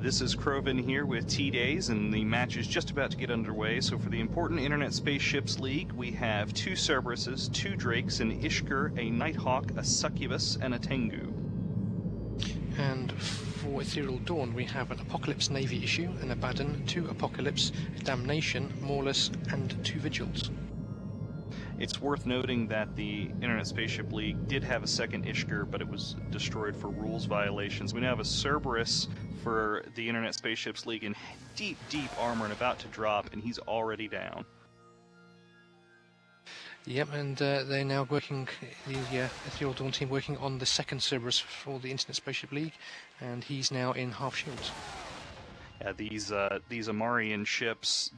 This is Kroven here with T-Days, and the match is just about to get underway. So for the important Internet Spaceships League, we have 2 Cerberuses, 2 Drakes, an Ishkur, a Nighthawk, a Succubus, and a Tengu. And for Ethereal Dawn, we have an Apocalypse Navy issue, an Abaddon, 2 Apocalypse, a Damnation, Maulus, and 2 Vigils. It's worth noting that the Internet Spaceship League did have a second Ishkur, but it was destroyed for rules violations. We now have a Cerberus for the Internet Spaceships League in deep, deep armor and about to drop, and he's already down. Yep, and they're now working, the Ethereal Dawn team working on the second Cerberus for the Internet Spaceship League, and he's now in half shields. Yeah, these Amarian ships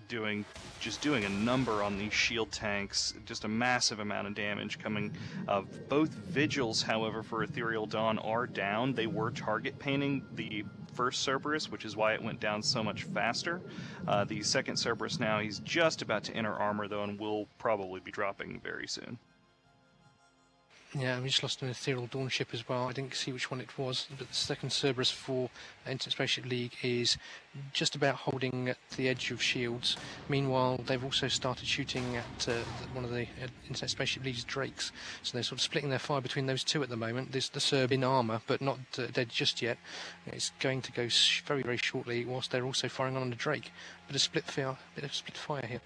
just doing a number on these shield tanks, just a massive amount of damage coming. Both Vigils, however, for Ethereal Dawn are down. They were target painting the first Cerberus, which is why it went down so much faster. The second Cerberus now, he's just about to enter armor though, and will probably be dropping very soon. Yeah, we just lost an Ethereal Dawn ship as well. I didn't see which one it was, but the second Cerberus for Internet Spaceship League is just about holding at the edge of shields. Meanwhile, they've also started shooting at one of the Internet Spaceship League's Drakes. So they're sort of splitting their fire between those two at the moment. There's the Cerb in armour, but not dead just yet. It's going to go very, very shortly, whilst they're also firing on the Drake. Bit of split fire here.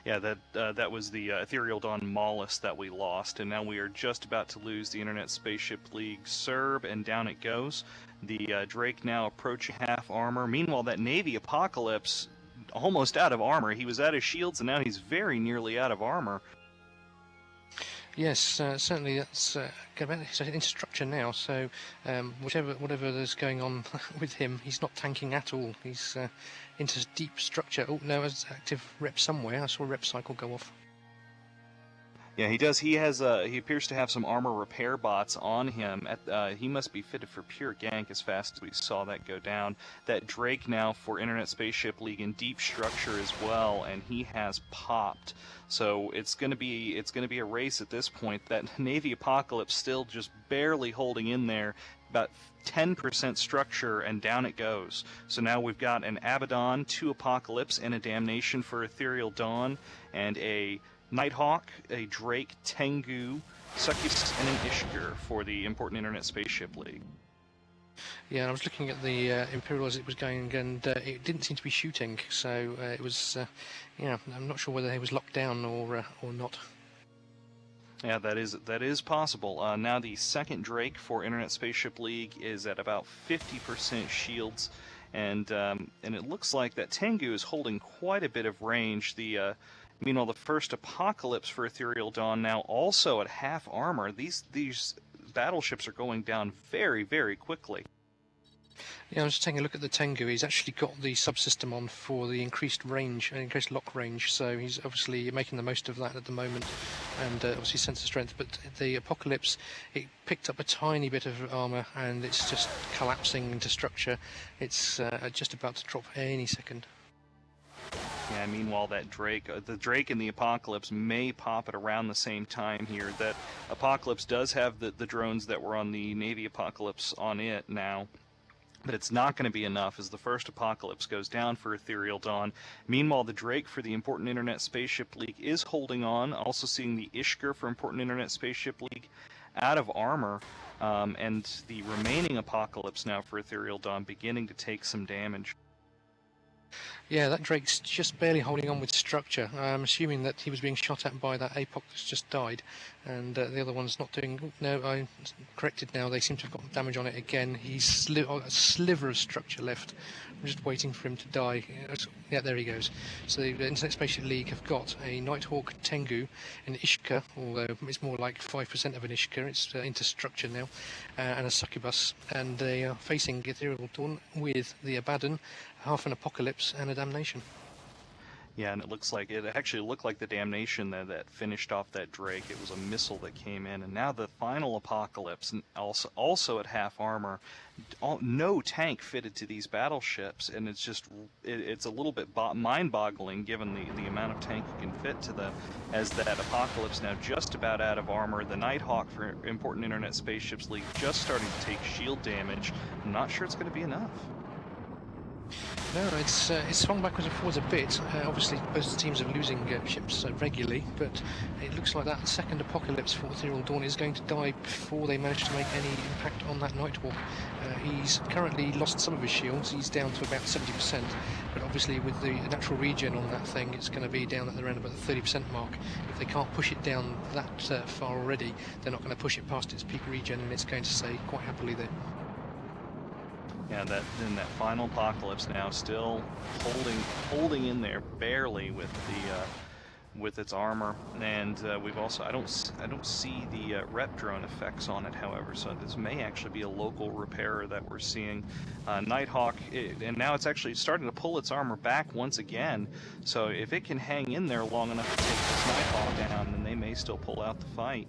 Yeah, that was the Ethereal Dawn Maulus that we lost, and now we are just about to lose the Internet Spaceship League Cerb, and down it goes. The Drake now approaching half armor. Meanwhile, that Navy Apocalypse, almost out of armor. He was out of shields, and now he's very nearly out of armor. Yes, certainly that's in structure now, so whatever is going on with him, he's not tanking at all. He's into deep structure. Oh, no, there's active rep somewhere. I saw a rep cycle go off. Yeah, he does. He appears to have some armor repair bots on him. He must be fitted for pure gank as fast as we saw that go down. That Drake now for Internet Spaceship League in deep structure as well, and he has popped. So it's gonna be a race at this point. That Navy Apocalypse still just barely holding in there, about 10% structure, and down it goes. So now we've got an Abaddon, 2 Apocalypse, and a Damnation for Ethereal Dawn, and a Nighthawk, a Drake, Tengu, Succubus, and an Ishkur for the important Internet Spaceship League. Yeah, I was looking at the Imperial as it was going, and it didn't seem to be shooting, so it was, I'm not sure whether he was locked down or not. Yeah, that is possible. Now the second Drake for Internet Spaceship League is at about 50% shields, and it looks like that Tengu is holding quite a bit of range. Meanwhile, the first Apocalypse for Ethereal Dawn now also at half armor. These battleships are going down very, very quickly. Yeah, I was just taking a look at the Tengu. He's actually got the subsystem on for the increased range, increased lock range, so he's obviously making the most of that at the moment, and obviously sensor strength. But the Apocalypse, it picked up a tiny bit of armor, and it's just collapsing into structure. It's just about to drop any second. Yeah, meanwhile, that Drake, the Drake and the Apocalypse may pop at around the same time here. That Apocalypse does have the drones that were on the Navy Apocalypse on it now, but it's not going to be enough as the first Apocalypse goes down for Ethereal Dawn. Meanwhile, the Drake for the important Internet Spaceship League is holding on, also seeing the Ishkur for important Internet Spaceship League out of armor, and the remaining Apocalypse now for Ethereal Dawn beginning to take some damage. Yeah, that Drake's just barely holding on with structure. I'm assuming that he was being shot at by that APOC that's just died, and the other one's not doing... Oh, no, I corrected now. They seem to have got damage on it again. He's a sliver of structure left. I'm just waiting for him to die. Yeah, there he goes. So the Internet Spaceship League have got a Nighthawk, Tengu, an Ishkur, although it's more like 5% of an Ishkur. It's into structure now, and a Succubus, and they are facing Ethereal Dawn with the Abaddon, half an Apocalypse, and a Damnation. Yeah, and it actually looked like the Damnation that finished off that Drake. It was a missile that came in, and now the final Apocalypse, also at half armor, no tank fitted to these battleships, and it's a little bit mind-boggling given the amount of tank you can fit to them. As that Apocalypse now just about out of armor, the Nighthawk for important Internet Spaceships League just starting to take shield damage. I'm not sure it's going to be enough. No, it's swung backwards and forwards a bit. Obviously, both teams are losing ships regularly, but it looks like that second apocalypse for Ethereal Dawn is going to die before they manage to make any impact on that Nighthawk. He's currently lost some of his shields. He's down to about 70%, but obviously with the natural regen on that thing, it's going to be down at around about the 30% mark. If they can't push it down that far already, they're not going to push it past its peak regen, and it's going to stay quite happily there. Yeah, that final apocalypse now still holding in there barely with the with its armor, and we've also I don't see the rep drone effects on it, however, so this may actually be a local repairer that we're seeing. Nighthawk, and now it's actually starting to pull its armor back once again, so if it can hang in there long enough to take this Nighthawk down, then they may still pull out the fight.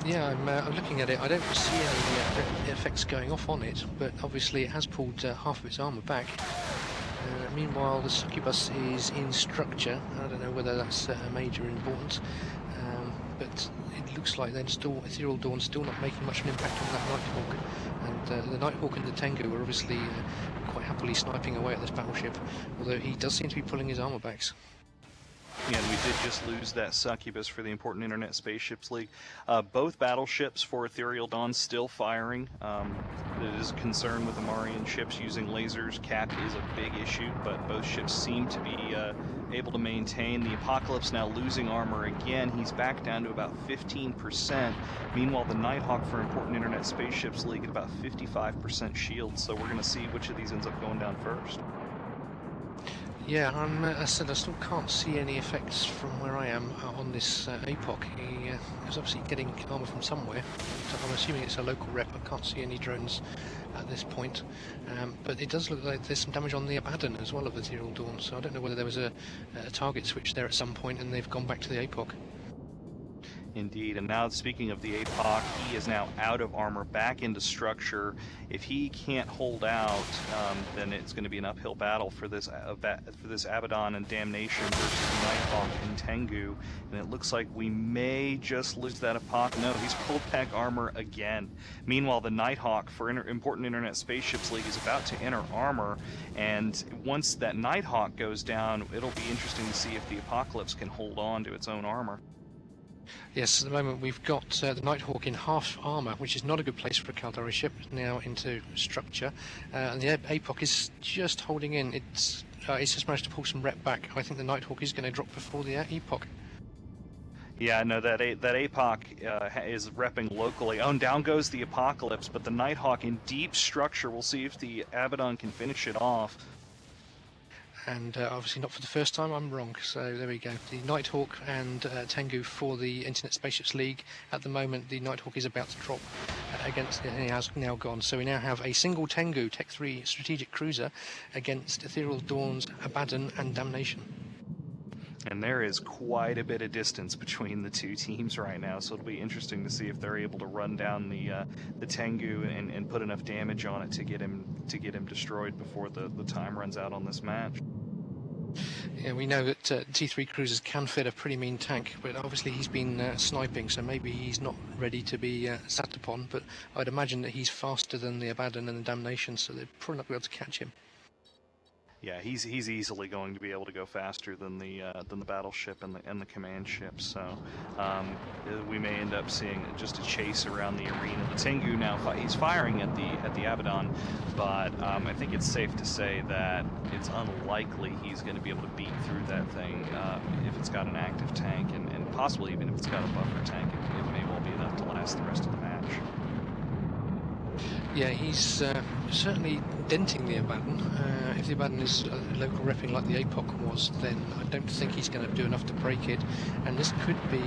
Yeah, I'm looking at it. I don't see any effects going off on it, but obviously it has pulled half of its armour back. Meanwhile, the succubus is in structure. I don't know whether that's a major importance, but it looks like then still Ethereal Dawn's still not making much of an impact on that Nighthawk. And the Nighthawk and the Tengu are obviously quite happily sniping away at this battleship, although he does seem to be pulling his armour backs. Yeah, and we did just lose that succubus for the important Internet Spaceships League. Both battleships for Ethereal Dawn still firing. There is concern with Amarian ships using lasers. Cap is a big issue, but both ships seem to be able to maintain. The Apocalypse now losing armor again. He's back down to about 15%. Meanwhile, the Nighthawk for important Internet Spaceships League at about 55% shield. So we're going to see which of these ends up going down first. Yeah, I said I still can't see any effects from where I am on this APOC. He is obviously getting armour from somewhere. So I'm assuming it's a local rep. I can't see any drones at this point. But it does look like there's some damage on the Abaddon as well of Ethereal Dawn, so I don't know whether there was a target switch there at some point and they've gone back to the APOC. Indeed, and now speaking of the APOC, he is now out of armor, back into structure. If he can't hold out, then it's going to be an uphill battle for this Abaddon and Damnation versus Nighthawk and Tengu. And it looks like we may just lose that APOC. No, he's pulled back armor again. Meanwhile, the Nighthawk for important Internet Spaceships League is about to enter armor, and once that Nighthawk goes down, it'll be interesting to see if the Apocalypse can hold on to its own armor. Yes, at the moment we've got the Nighthawk in half armour, which is not a good place for a Caldari ship, now into structure. And the APOC is just holding in. It's just managed to pull some rep back. I think the Nighthawk is going to drop before the APOC. Yeah, no, that APOC is repping locally. Oh, and down goes the Apocalypse, but the Nighthawk in deep structure. We'll see if the Abaddon can finish it off. And obviously not for the first time, I'm wrong. So there we go. The Nighthawk and Tengu for the Internet Spaceships League. At the moment, the Nighthawk is about to drop against, and he has now gone. So we now have a single Tengu Tech 3 strategic cruiser against Ethereal Dawn's Abaddon and Damnation. And there is quite a bit of distance between the two teams right now, so it'll be interesting to see if they're able to run down the Tengu and put enough damage on it to get him destroyed before the time runs out on this match. Yeah, we know that T3 cruisers can fit a pretty mean tank, but obviously he's been sniping, so maybe he's not ready to be sat upon. But I'd imagine that he's faster than the Abaddon and the Damnation, so they're probably not going to be able to catch him. Yeah, he's easily going to be able to go faster than the battleship and the command ship. So we may end up seeing just a chase around the arena. The Tengu now he's firing at the Abaddon, but I think it's safe to say that it's unlikely he's going to be able to beat through that thing if it's got an active tank, and possibly even if it's got a buffer tank, it may well be enough to last the rest of the match. Yeah, he's certainly denting the Abaddon. If the Abaddon is local repping like the APOC was, then I don't think he's going to do enough to break it. And this could be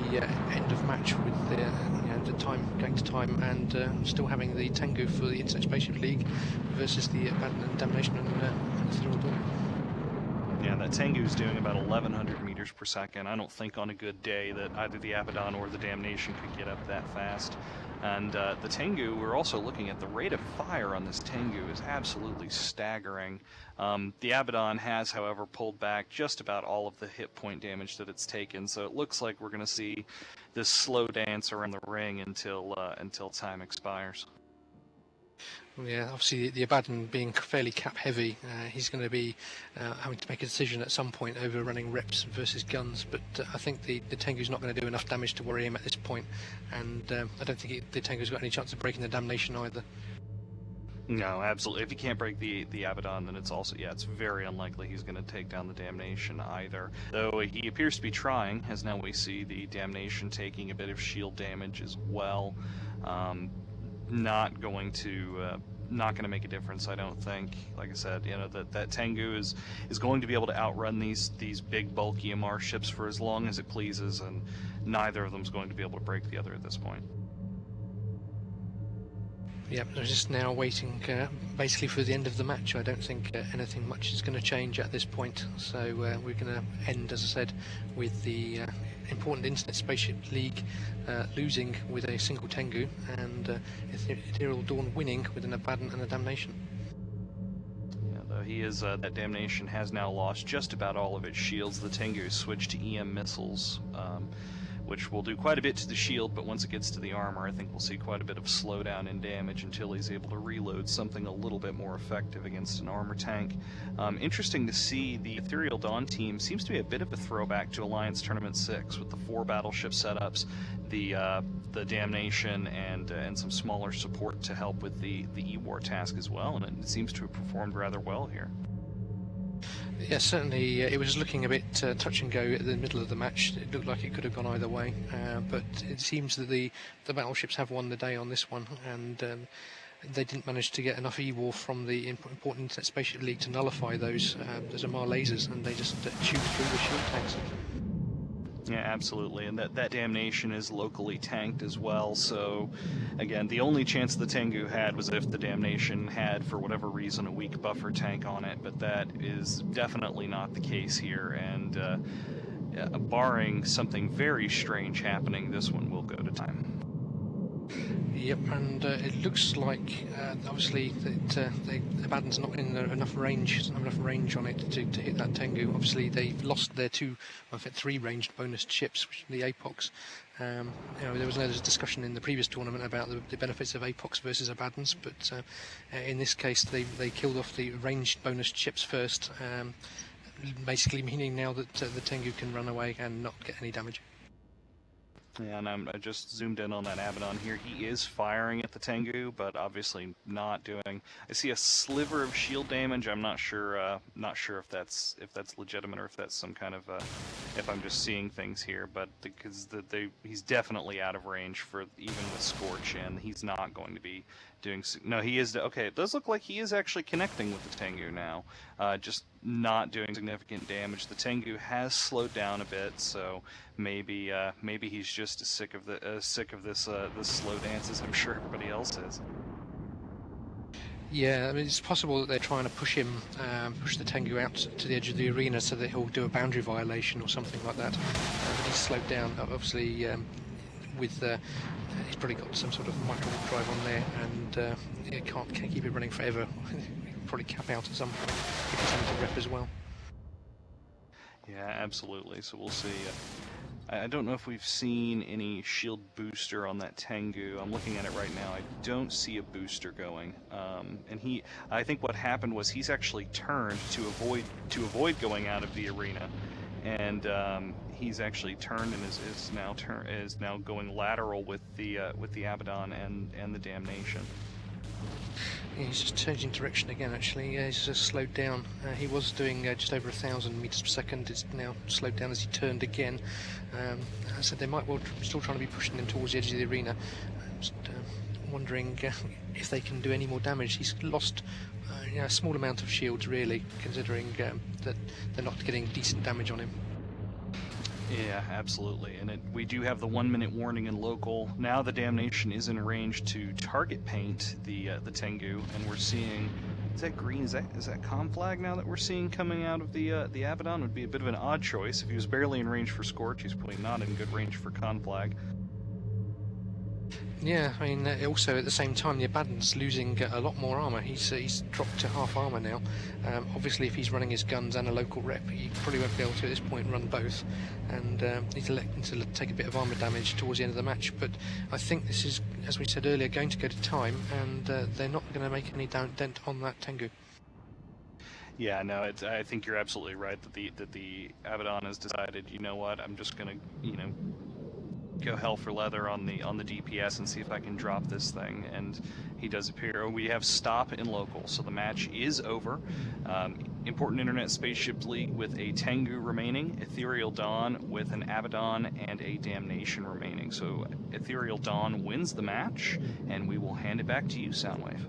end of match with the time going to time, and still having the Tengu for the Internet Spaceship League versus the Abaddon and Damnation and Ethereal Dawn. Yeah, that Tengu's doing about 1,100 meters per second. I don't think on a good day that either the Abaddon or the Damnation could get up that fast. And the Tengu, we're also looking at the rate of fire on this Tengu is absolutely staggering. The Abaddon has, however, pulled back just about all of the hit point damage that it's taken, so it looks like we're going to see this slow dance around the ring until time expires. Yeah, obviously the Abaddon being fairly cap heavy, he's going to be having to make a decision at some point over running reps versus guns. But I think the Tengu's not going to do enough damage to worry him at this point, and I don't think the Tengu's got any chance of breaking the damnation either. No, absolutely. If he can't break the Abaddon, then it's also, yeah, it's very unlikely he's going to take down the Damnation either. Though he appears to be trying, as now we see the Damnation taking a bit of shield damage as well. Not going to make a difference, I don't think. Like I said, you know, that Tengu is going to be able to outrun these big bulky MR ships for as long as it pleases, and neither of them is going to be able to break the other at this point. Yep, they're just now waiting basically for the end of the match. I don't think anything much is going to change at this point. So we're going to end, as I said, with the important Internet Spaceship League losing with a single Tengu, and Ethereal Dawn winning with an Abaddon and a Damnation. Yeah, though he is, that Damnation has now lost just about all of its shields. The Tengu switched to EM missiles, which will do quite a bit to the shield, but once it gets to the armor, I think we'll see quite a bit of slowdown in damage until he's able to reload something a little bit more effective against an armor tank. Interesting to see the Ethereal Dawn team seems to be a bit of a throwback to Alliance Tournament 6 with the 4 battleship setups, the Damnation, and some smaller support to help with the E-War task as well, and it seems to have performed rather well here. Yeah, certainly it was looking a bit touch and go at the middle of the match. It looked like it could have gone either way, but it seems that the battleships have won the day on this one, and they didn't manage to get enough E-War from the important Internet Spaceship League to nullify those Amar lasers, and they just chewed through the shield tanks. Yeah, absolutely, and that Damnation is locally tanked as well, so again, the only chance the Tengu had was if the Damnation had, for whatever reason, a weak buffer tank on it, but that is definitely not the case here, and barring something very strange happening, this one will go to time. Yep, and it looks like obviously that the Abaddon's not in enough range. Doesn't have enough range on it to hit that Tengu. Obviously, they've lost their 3 ranged bonus chips, which are the APOCs. You know, there was another discussion in the previous tournament about the benefits of APOCs versus Abaddons, but in this case, they killed off the ranged bonus chips first, basically meaning now that the Tengu can run away and not get any damage. Yeah, and I just zoomed in on that Abaddon here. He is firing at the Tengu, but obviously not doing. I see a sliver of shield damage. I'm not sure if that's legitimate or if that's some kind of if I'm just seeing things here. But because he's definitely out of range for even with Scorch, and he's not going to be doing. No, he is. Okay, it does look like he is actually connecting with the Tengu now. Just not doing significant damage. The Tengu has slowed down a bit, so maybe he's just as sick of this slow dance as I'm sure everybody else is. Yeah, I mean, it's possible that they're trying to push the Tengu out to the edge of the arena so that he'll do a boundary violation or something like that. But he's slowed down, obviously, with he's probably got some sort of micro drive on there, and he can't keep it running forever. He'll probably cap out at some point if he's having to rep as well. Yeah, absolutely. So we'll see. I don't know if we've seen any shield booster on that Tengu. I'm looking at it right now. I don't see a booster going. And I think what happened was he's actually turned to avoid going out of the arena, and he's actually turned and is now going lateral with the Abaddon and the Damnation. Yeah, he's just changing direction again, actually. Yeah, he's just slowed down. He was doing just over 1,000 meters per second. It's now slowed down as he turned again. As I said, they might well still trying to be pushing him towards the edge of the arena. I'm just wondering if they can do any more damage. He's lost a small amount of shields, really, considering that they're not getting decent damage on him. Yeah, absolutely. And we do have the 1-minute warning in local. Now the Damnation is in range to target paint the Tengu, and we're seeing. Is that green? Is that conflag now that we're seeing coming out of the Abaddon? Would be a bit of an odd choice. If he was barely in range for Scorch, he's probably not in good range for conflag. Yeah, I mean, also at the same time, the Abaddon's losing a lot more armour. He's dropped to half armour now. Obviously, if he's running his guns and a local rep, he probably won't be able to at this point run both, and he's electing to take a bit of armour damage towards the end of the match. But I think this is, as we said earlier, going to go to time, and they're not going to make any dent on that Tengu. Yeah, no, I think you're absolutely right that the Abaddon has decided, you know what, I'm just gonna, go hell for leather on the DPS and see if I can drop this thing. And he does appear. We have stop in local, so the match is over. Important Internet Spaceship League with a Tengu remaining, Ethereal Dawn with an Abaddon and a Damnation remaining. So Ethereal Dawn wins the match, and we will hand it back to you, Soundwave.